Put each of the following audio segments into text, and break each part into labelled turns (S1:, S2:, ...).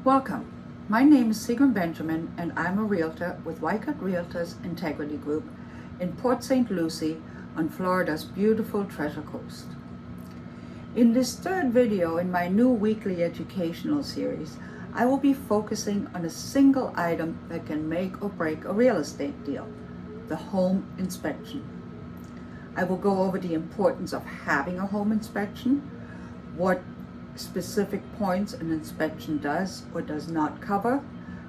S1: Welcome. My name is Sigrun Benjamin and I'm a realtor with Wycott Realtors Integrity Group in Port St. Lucie on Florida's beautiful Treasure Coast. In this third video in my new weekly educational series, I will be focusing on a single item that can make or break a real estate deal, the home inspection. I will go over the importance of having a home inspection, what specific points an inspection does or does not cover,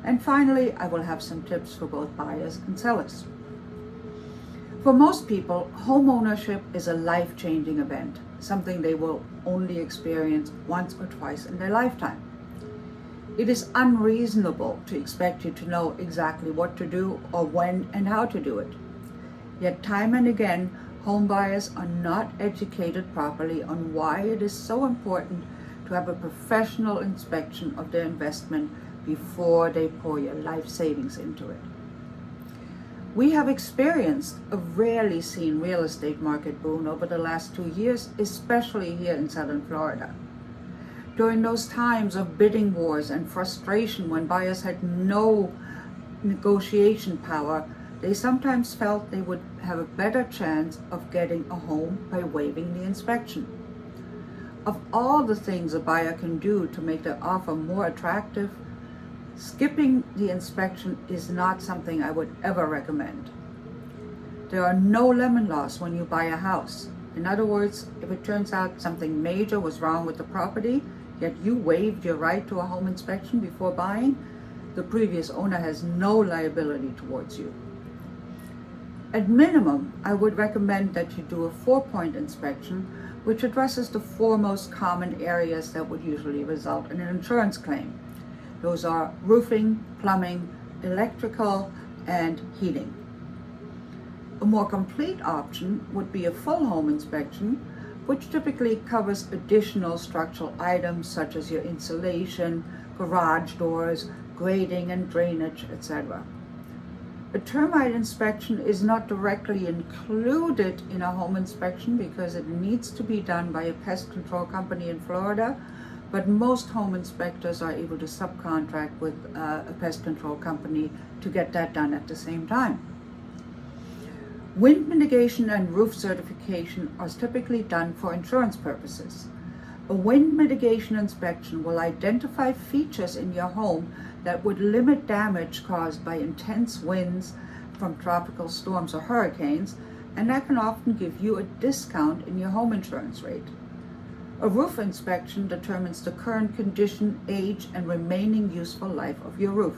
S1: and finally I will have some tips for both buyers and sellers. For most people, home ownership is a life-changing event, something they will only experience once or twice in their lifetime. It is unreasonable to expect you to know exactly what to do or when and how to do it. Yet time and again, home buyers are not educated properly on why it is so important to have a professional inspection of their investment before they pour your life savings into it. We have experienced a rarely seen real estate market boom over the last 2 years, especially here in Southern Florida. During those times of bidding wars and frustration when buyers had no negotiation power, they sometimes felt they would have a better chance of getting a home by waiving the inspection. Of all the things a buyer can do to make their offer more attractive, skipping the inspection is not something I would ever recommend. There are no lemon laws when you buy a house. In other words, if it turns out something major was wrong with the property, yet you waived your right to a home inspection before buying, the previous owner has no liability towards you. At minimum, I would recommend that you do a 4-point inspection, which addresses the 4 most common areas that would usually result in an insurance claim. Those are roofing, plumbing, electrical, and heating. A more complete option would be a full home inspection, which typically covers additional structural items such as your insulation, garage doors, grading and drainage, etc. A termite inspection is not directly included in a home inspection because it needs to be done by a pest control company in Florida, but most home inspectors are able to subcontract with a pest control company to get that done at the same time. Wind mitigation and roof certification are typically done for insurance purposes. A wind mitigation inspection will identify features in your home that would limit damage caused by intense winds from tropical storms or hurricanes, and that can often give you a discount in your home insurance rate. A roof inspection determines the current condition, age, and remaining useful life of your roof.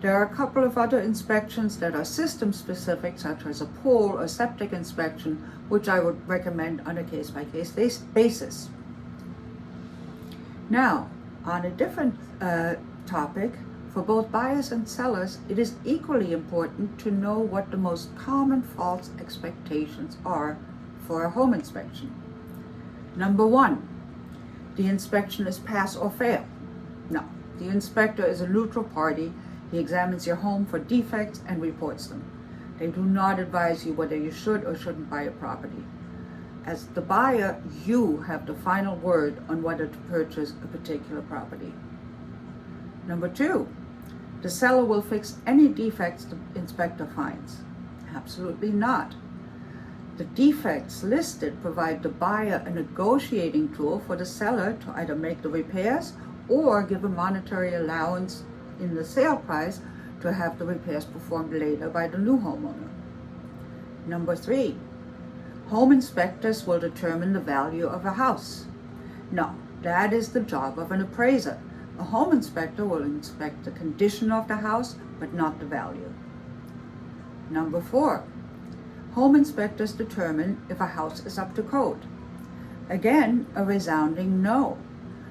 S1: There are a couple of other inspections that are system-specific, such as a pool or septic inspection, which I would recommend on a case-by-case basis. Now, on a different topic, for both buyers and sellers, it is equally important to know what the most common false expectations are for a home inspection. Number 1, the inspection is pass or fail. No, the inspector is a neutral party. He examines your home for defects and reports them. They do not advise you whether you should or shouldn't buy a property. As the buyer, you have the final word on whether to purchase a particular property. Number 2, the seller will fix any defects the inspector finds. Absolutely not. The defects listed provide the buyer a negotiating tool for the seller to either make the repairs or give a monetary allowance in the sale price to have the repairs performed later by the new homeowner. Number 3, home inspectors will determine the value of a house. No, that is the job of an appraiser. A home inspector will inspect the condition of the house, but not the value. Number 4, home inspectors determine if a house is up to code. Again, a resounding no.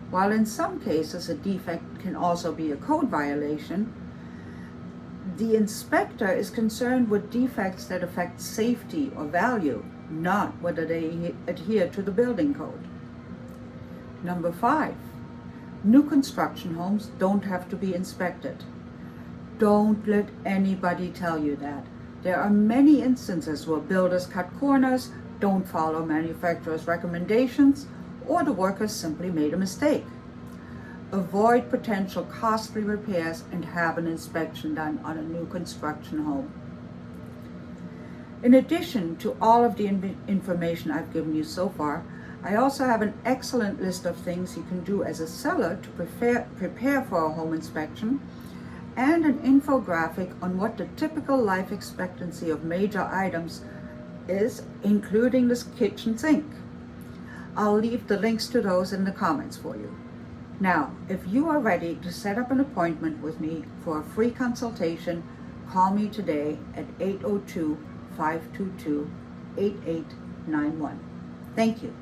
S1: While in some cases a defect can also be a code violation, the inspector is concerned with defects that affect safety or value, not whether they adhere to the building code. Number 5, new construction homes don't have to be inspected. Don't let anybody tell you that. There are many instances where builders cut corners, don't follow manufacturer's recommendations, or the workers simply made a mistake. avoid potential costly repairs, and have an inspection done on a new construction home. In addition to all of the information I've given you so far, I also have an excellent list of things you can do as a seller to prepare for a home inspection, and an infographic on what the typical life expectancy of major items is, including this kitchen sink. I'll leave the links to those in the comments for you. Now, if you are ready to set up an appointment with me for a free consultation, call me today at 802-522-8891. Thank you.